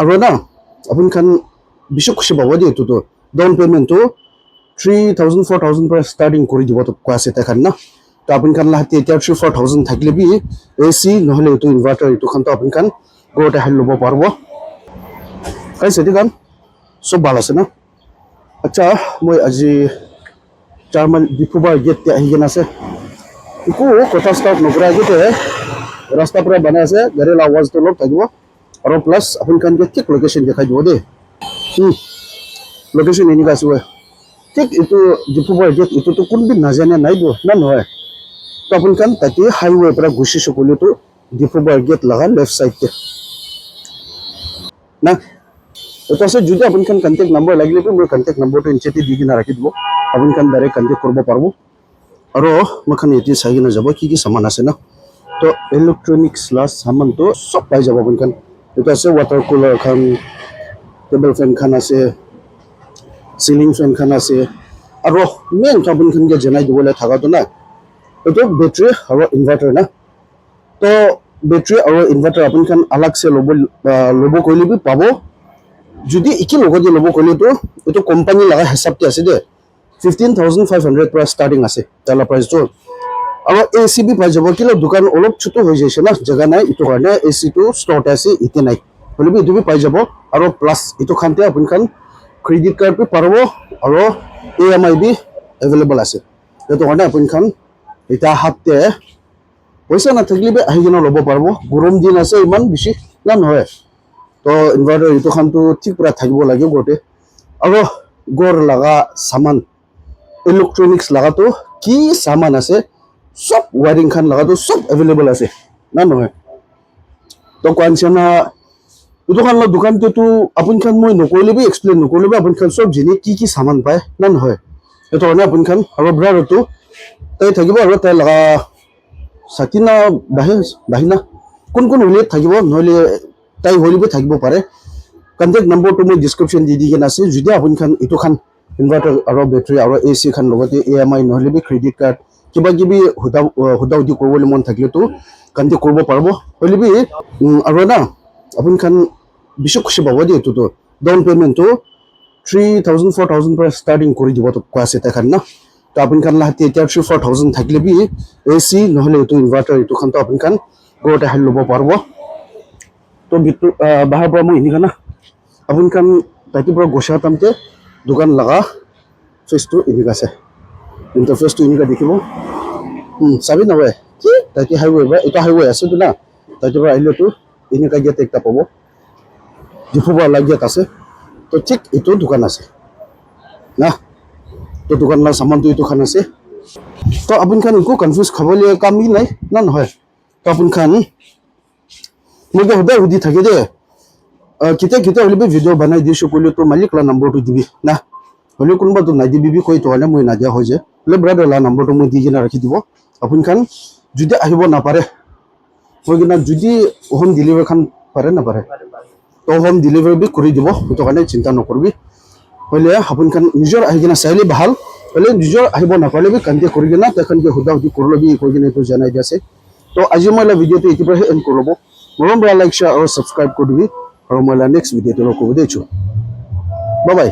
আৰু না আপুনি খান বেছি খুচি পাব দেই এইটোতো ডাউন পে'মেণ্টটো 3,000 4,000 পৰা ষ্টাৰ্টিং কৰি দিব তো কোৱা আছে তেখান না তো আপুনি খান লাহেতে এতিয়া 3,000 4,000 থাকিলে বি এচি নহ'লে এইটো ইনভাৰ্টাৰ এইটো খানতো আপুনি খান ঘৰতে আহি ল'ব পাৰিব কাইছে এইটো খান চব ভাল আছে না আচ্ছা মই আজি চাৰমান ডিফুবাৰ গেটতে আহি কিনে আছে একো কথা ষ্টাৰ্ট নকৰাকৈতে ৰাস্তাৰ পৰা বনাই আছে গাড়ীৰ আৱাজটো অলপ থাকিব আৰু প্লাছ আপুনি খান ঠিক লোকেশ্যন দেখাই দিব দেই লোকেশ্যন এনেকুৱা আছে ঠিক এইটো ডিফুবাৰ গেট এইটোতো কোনবিধ নাজানে নাই দিও না নহয় তো আপুনি খান তাতে হাইৱে পৰা গুচি চকলিটো ডিফুবাৰ গেট লগা লেফ্ট চাইডতে না এটা আছে যদি আপুনি খান কণ্টেক্ট নম্বৰ লাগিলে তো মোৰ কণ্টেক্ট নম্বৰটো ইনচেটি দি কিনে ৰাখি দিব আপুনি খান ডাইৰেক্ট কণ্টেক্ট কৰিব পাৰিব আৰু মই খান এতিয়া চাই কিনে যাব কি সামান আছে না তো ইলেক্ট্ৰনিক্স লাষ্ট সামানটো সব পাই যাব আপুনি খান এটা আছে ৱাটাৰ কুলাৰ খান টেবল ফেন খান আছে সিলিং ফেন খান আছে আৰু মেইন আপুনি খান জনাই দিবলৈ থাকাটো না এইটো বেটাৰী আৰু ইনভাৰ্টাৰ না তো বেটাৰী আৰু ইনভাৰ্টাৰ আপুনি খান আলাগছে ল'ব কৰিলে বি পাব যদি একে লগতে ল'ব কৰিলেতো এইটো কোম্পানী লগা হিচাপতে আছে দে 15,500 পৰা ষ্টাৰ্টিং আছে তাৰ প্ৰাইচটো আৰু এচি বি পাই যাব কিন্তু দোকান অলপ ছোট হৈ যাইছে না জায়গা নাই এইটো কাৰণে এচিটো ষ্টকত আছে এতিয়া নাই হ'লে বি এইটো বি পাই যাব আৰু প্লাছ এইটো খানতে আপুনি খান ক্ৰেডিট কাৰ্ড বি পাৰিব আৰু EMI বি এভেইলেবল আছে এইটো কাৰণে আপুনি খান এটা হাতে পইচা নাথাকিলে বি আহি কিনে ল'ব পাৰিব গৰম দিন আছে ইমান বেছি না নহয় তো ইনভাৰ্টাৰ এইটো খানটো ঠিক পৰা থাকিব লাগে গোটে আৰু গড় লগা সামান ইলেক্ট্ৰনিক্স লগাটো কি সামান আছে সব ওয়াৰিং খান লগাটো সব এভেইলেবল আছে না নহয় তো কোৱানছনা এইটো খান দোকানটো আপুনি খান মই নকৰিলে বি এক্সপ্লেইন নকৰিলে বি আপুনি খান সব জিনি কি সামান পায় না নহয় এইটো কাৰণে আপুনি খান আৰু ব্ৰাৰটো তাই থাকিব আৰু তাই লগা সাকিনা বাহিনা কোন উলিয়াত থাকিব নহ'লে তাই হ'লে থাকিব পাৰে কণ্টেক্ট নম্বৰটো মই ডিছক্ৰিপশ্যন দি কিনে আছে যদি আপুনি খান এইটো খান ইনভাৰ্টাৰ আৰু বেটাৰী আৰু এচি খান লগতে EMI নহ'লে বি ক্ৰেডিট কাৰ্ড কিবা কিবি হুদাউদি কৰিবলৈ মন থাকিলেতো কণ্টেক্ট কৰিব পাৰিব হ'লে বি আৰু না আপুনি খান বেছি খুচি পাব দেই এইটোতো ডাউন পে'মেণ্টটো 3,000 4,000 পৰা ষ্টাৰ্টিং কৰি দিব তো কোৱা আছে তেখান না তো আপুনি খান লাহেতে এতিয়া 4,000 থাকিলে বি এচি নহ'লে এইটো ইনভাৰ্টাৰ এইটো খানতো আপুনি খান ঘৰতে আহি ল'ব পাৰিব তো বাহিৰৰ পৰা মই এনেকুৱা না আপুনি খান তাইৰ পৰা গোচা টামতে দোকান লগা ফেচটো এনেকুৱা আছে ইণ্টাৰফেচটো এনেকুৱা দেখিব চাবি নহয় কি তাইতে হাইৱে বা এটা হাইৱে আছেতো না তাইৰ পৰা আহিলেতো এনেকুৱা গেট একটা পাব ডিফুবাৰ গেট আছে তো ঠিক এইটো দোকান আছে না তো দোকানৰ সামানটো এইটো খান আছে তো আপুনি খান একো কনফিউজ খাবলৈ কামেই নাই না নহয় তো আপুনি খান মোক সদায় সুধি থাকে দে কেতিয়া হ'লে ভিডিঅ' বনাই দিছোঁ ক'লে তো মালিক লা নম্বৰটো দিবি না হ'লে কোনোবাটো নাদিবি কৈ তো মই নাদিয়া হৈ যায় হ'লে ব্ৰাদাৰ লা নম্বৰটো মই দি কিনে ৰাখি দিব আপুনি খান যদি আহিব নাপাৰে কৈ কিনে যদি হোম ডেলিভাৰী খান পাৰে নাপাৰে তো হোম ডেলিভাৰী বি কৰি দিব সেইটো কাৰণে চিন্তা নকৰিবি হ'লে আপুনি খান নিজৰ আহি কিনে চাইলে ভাল হ'লে নিজৰ আহিব নাপালে বি কণ্টেক্ট কৰি কিনে তেখেতকে সুধি কৰি ল'বি কৈ কিনে এইটো জনাই দি আছে তো আজি মই ভিডিঅ'টো এতিয়াৰ পৰাহে এণ্ড কৰি ল'ব মৰম বেয়া লাইক শ্বেয়াৰ আৰু ছাবস্ক্ৰাইব কৰি দিবি আৰু মই নেক্সট ভিডিঅ'টো লগ কৰিব দিছোঁ বাই বাই